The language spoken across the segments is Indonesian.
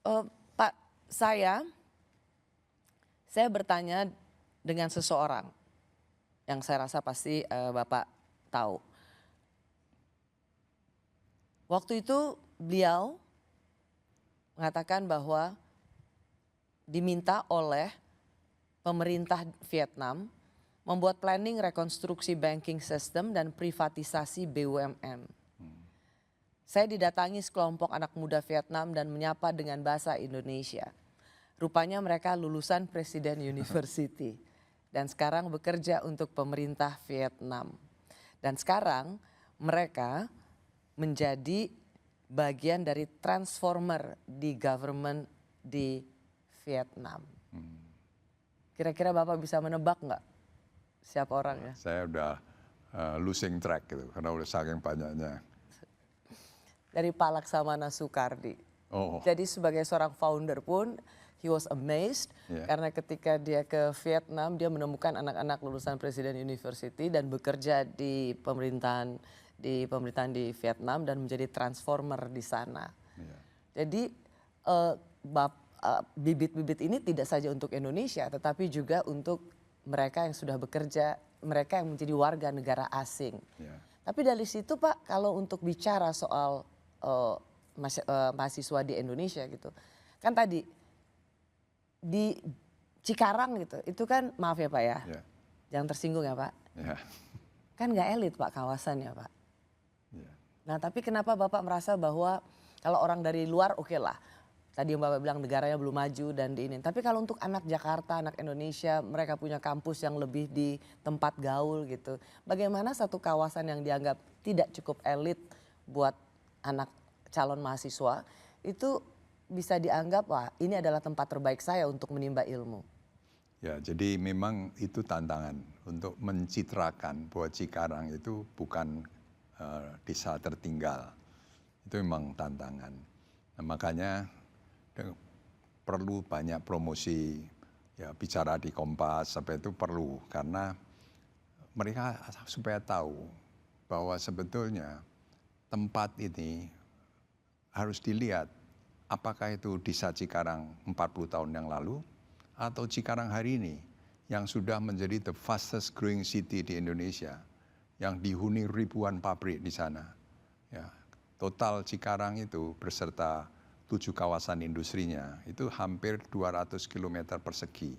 Eh, Pak, saya bertanya dengan seseorang yang saya rasa pasti Bapak tahu. Waktu itu beliau mengatakan bahwa diminta oleh pemerintah Vietnam membuat planning rekonstruksi banking system dan privatisasi BUMN. Saya didatangi sekelompok anak muda Vietnam dan menyapa dengan bahasa Indonesia. Rupanya mereka lulusan Presiden University dan sekarang bekerja untuk pemerintah Vietnam. Dan sekarang mereka menjadi bagian dari transformer di government di Vietnam. Kira-kira Bapak bisa menebak nggak siapa orangnya? Saya udah losing track gitu karena udah saking banyaknya. Dari Pak Laksamana Soekardi. Oh, Jadi sebagai seorang founder pun he was amazed karena ketika dia ke Vietnam dia menemukan anak-anak lulusan Presiden University dan bekerja di pemerintahan di Vietnam dan menjadi transformer di sana. Jadi bibit-bibit ini tidak saja untuk Indonesia tetapi juga untuk mereka yang sudah bekerja, mereka yang menjadi warga negara asing. Tapi dari situ Pak, kalau untuk bicara soal mahasiswa di Indonesia gitu, kan tadi di Cikarang gitu, itu kan maaf ya Pak ya, jangan tersinggung ya Pak, kan nggak elit Pak kawasannya Pak. Nah tapi kenapa Bapak merasa bahwa kalau orang dari luar oke lah, tadi yang Bapak bilang negaranya belum maju dan di ini, tapi kalau untuk anak Jakarta, anak Indonesia, mereka punya kampus yang lebih di tempat gaul gitu, bagaimana satu kawasan yang dianggap tidak cukup elit buat anak calon mahasiswa itu bisa dianggap wah ini adalah tempat terbaik saya untuk menimba ilmu. Ya, jadi memang itu tantangan untuk mencitrakan bahwa Cikarang itu bukan desa tertinggal. Itu memang tantangan. Nah, makanya perlu banyak promosi, ya bicara di Kompas sampai itu perlu karena mereka supaya tahu bahwa sebetulnya tempat ini harus dilihat apakah itu desa Cikarang 40 tahun yang lalu atau Cikarang hari ini yang sudah menjadi the fastest growing city di Indonesia yang dihuni ribuan pabrik di sana. Ya, total Cikarang itu beserta 7 kawasan industrinya itu hampir 200 km persegi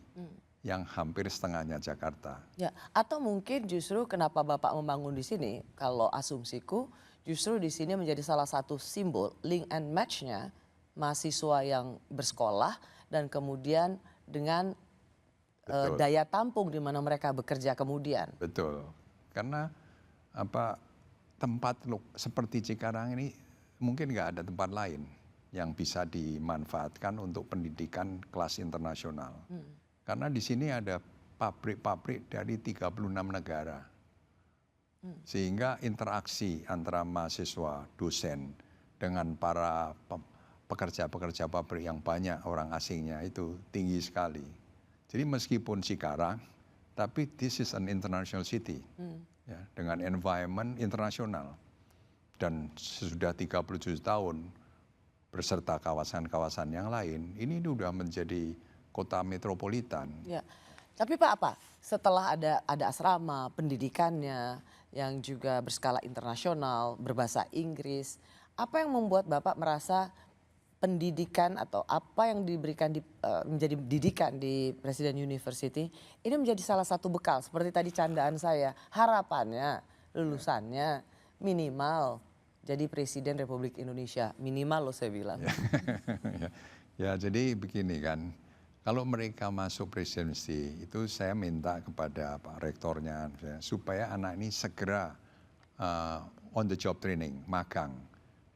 yang hampir setengahnya Jakarta. Ya, atau mungkin justru kenapa Bapak membangun di sini kalau asumsiku justru di sini menjadi salah satu simbol link and match-nya mahasiswa yang bersekolah dan kemudian dengan daya tampung di mana mereka bekerja kemudian. Betul, karena tempat seperti Cikarang ini mungkin nggak ada tempat lain yang bisa dimanfaatkan untuk pendidikan kelas internasional. Karena di sini ada pabrik-pabrik dari 36 negara. Sehingga interaksi antara mahasiswa, dosen dengan para pekerja-pekerja pabrik yang banyak orang asingnya itu tinggi sekali. Jadi meskipun Cikarang, tapi this is an international city ya, dengan environment internasional. Dan sudah 37 tahun beserta kawasan-kawasan yang lain, ini sudah menjadi kota metropolitan. Ya. Tapi Pak apa? Setelah ada asrama, pendidikannya yang juga berskala internasional, berbahasa Inggris, apa yang membuat Bapak merasa pendidikan atau apa yang diberikan menjadi didikan di Presiden University ini menjadi salah satu bekal seperti tadi candaan saya, harapannya lulusannya minimal jadi Presiden Republik Indonesia, minimal loh saya bilang. Ya, jadi begini kan, kalau mereka masuk presidensi itu saya minta kepada Pak Rektornya supaya anak ini segera on the job training, magang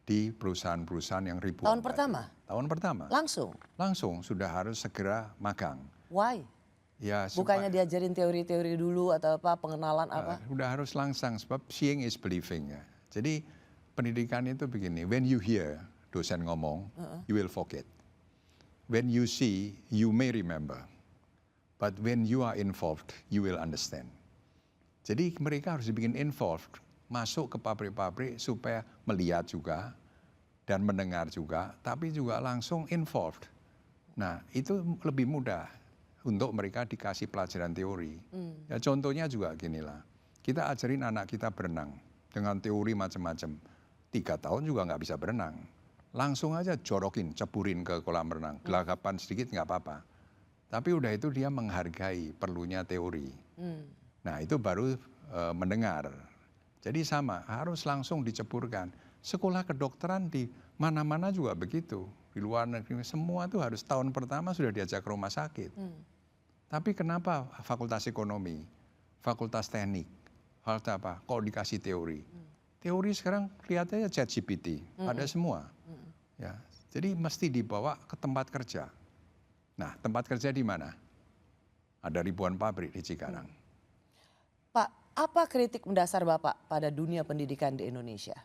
di perusahaan-perusahaan yang ribuan. Tahun pertama? Tahun pertama. Langsung? Langsung, sudah harus segera magang. Why? Ya, bukannya diajarin teori-teori dulu atau apa, pengenalan apa? Udah harus langsung, sebab seeing is believing ya. Jadi pendidikan itu begini, when you hear dosen ngomong, you will forget. When you see, you may remember. But when you are involved, you will understand. Jadi mereka harus dibikin involved, masuk ke pabrik-pabrik supaya melihat juga, dan mendengar juga, tapi juga langsung involved. Nah, itu lebih mudah untuk mereka dikasih pelajaran teori. Ya contohnya juga ginilah, kita ajarin anak kita berenang dengan teori macam-macam. 3 tahun juga nggak bisa berenang. Langsung aja jorokin, ceburin ke kolam renang. Gelagapan sedikit nggak apa-apa. Tapi udah itu dia menghargai perlunya teori. Nah itu baru mendengar. Jadi sama, harus langsung diceburkan. Sekolah kedokteran di mana-mana juga begitu. Di luar negeri semua tuh harus tahun pertama sudah diajak ke rumah sakit. Tapi kenapa fakultas ekonomi, fakultas teknik, fakultas apa, kok dikasih teori? Teori sekarang kelihatannya ChatGPT, ada semua. Ya, jadi mesti dibawa ke tempat kerja. Nah, tempat kerja di mana? Ada ribuan pabrik di Cikarang. Pak, apa kritik mendasar Bapak pada dunia pendidikan di Indonesia?